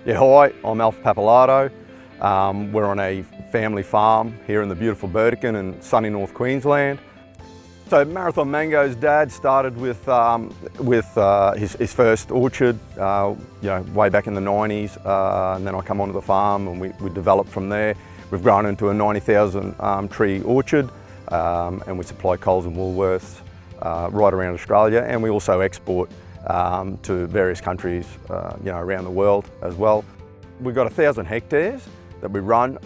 Yeah, hi, I'm Alf Pappalardo. We're on a family farm here in the beautiful Burdekin in sunny North Queensland. So Marathon Mango's dad started with his first orchard, way back in the 90s, and then I come onto the farm and we developed from there. We've grown into a 90,000 tree orchard, and we supply Coles and Woolworths right around Australia, and we also export to various countries around the world as well. We've got 1,000 hectares that we run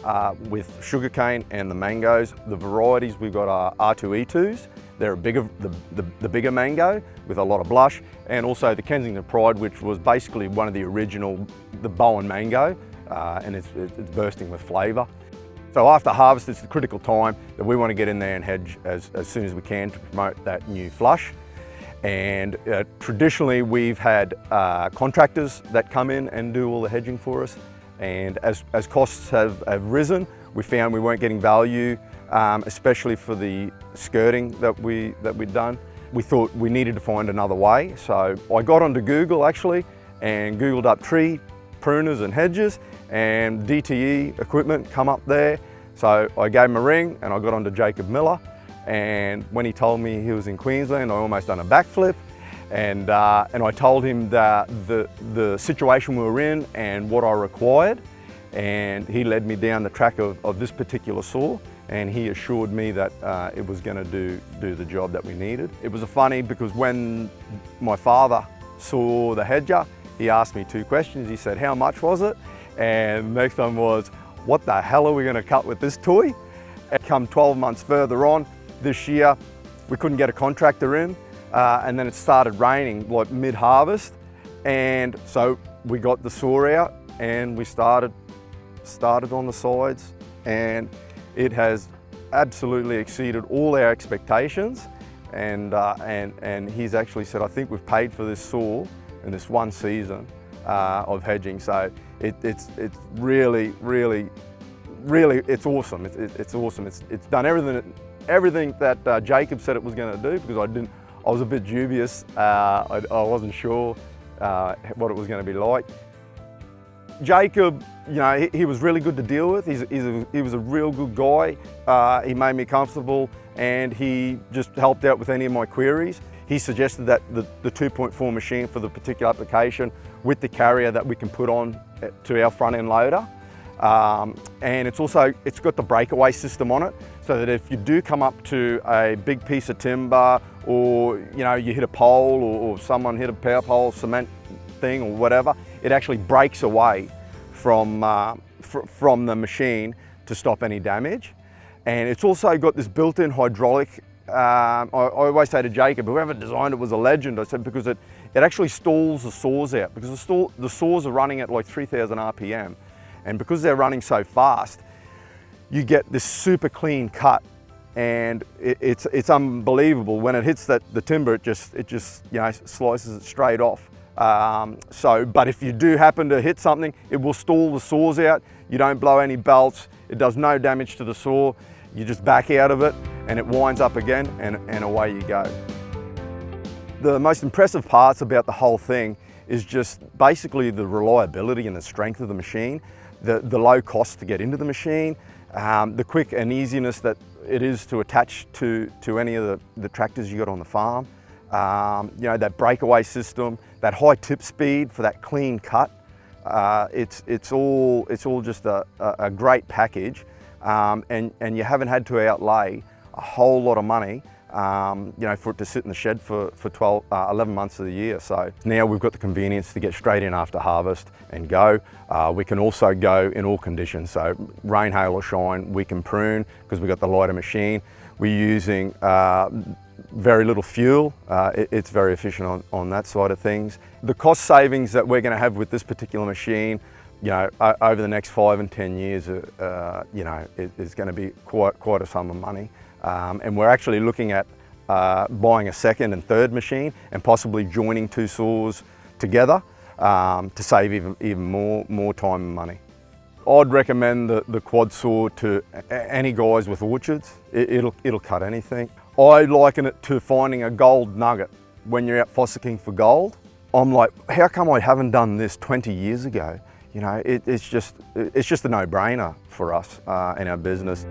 with sugarcane and the mangoes. The varieties we've got are R2E2s. They're the bigger mango with a lot of blush, and also the Kensington Pride, which was basically one of the original, the Bowen mango, and it's bursting with flavour. So after harvest, it's the critical time that we want to get in there and hedge as soon as we can to promote that new flush. And traditionally we've had contractors that come in and do all the hedging for us. And as costs have risen, we found we weren't getting value, especially for the skirting that we'd done. We thought we needed to find another way. So I got onto Google actually and Googled up tree pruners and hedges, and DTE equipment come up there. So I gave him a ring and I got onto Jacob Miller. And when he told me he was in Queensland, I almost done a backflip. And I told him that the situation we were in and what I required. And he led me down the track of this particular saw, and he assured me that it was going to do the job that we needed. It was funny because when my father saw the hedger, he asked me two questions. He said, "How much was it?" And the next one was, "What the hell are we going to cut with this toy?" And come 12 months further on, this year, we couldn't get a contractor in, and then it started raining like mid-harvest, and so we got the saw out and we started on the sides, and it has absolutely exceeded all our expectations. And he's actually said, "I think we've paid for this saw in this one season of hedging." So it's really it's awesome. It's awesome. It's done everything that Jacob said it was going to do, because I was a bit dubious. I wasn't sure what it was going to be like. Jacob, he was really good to deal with. He was a real good guy. He made me comfortable, and he just helped out with any of my queries. He suggested that the 2.4 machine for the particular application with the carrier that we can put on to our front end loader. And it's got the breakaway system on it, so that if you do come up to a big piece of timber, or you hit a pole, or someone hit a power pole, cement thing or whatever, it actually breaks away from the machine to stop any damage. And it's also got this built-in hydraulic. I always say to Jacob, whoever designed it was a legend. I said, because it actually stalls the saws out, because the saws are running at like 3,000 RPM. And because they're running so fast, you get this super clean cut, and it's unbelievable. When it hits the timber, it just slices it straight off. But if you do happen to hit something, it will stall the saws out. You don't blow any belts. It does no damage to the saw. You just back out of it, and it winds up again, and away you go. The most impressive parts about the whole thing is just basically the reliability and the strength of the machine, the low cost to get into the machine, the quick and easiness that it is to attach to any of the tractors you got on the farm. That breakaway system, that high tip speed for that clean cut. It's all just a great package, and you haven't had to outlay a whole lot of money for it to sit in the shed for 11 months of the year. So now we've got the convenience to get straight in after harvest and go. We can also go in all conditions, so rain, hail or shine, we can prune because we've got the lighter machine. We're using very little fuel. It's very efficient on that side of things. The cost savings that we're going to have with this particular machine, over the next 5 and 10 years, is going to be quite a sum of money. And we're actually looking at buying a second and third machine and possibly joining two saws together to save even more time and money. I'd recommend the quad saw to any guys with orchards. It'll cut anything. I liken it to finding a gold nugget when you're out fossicking for gold. I'm like, how come I haven't done this 20 years ago? you know, it's just a no-brainer for us in our business.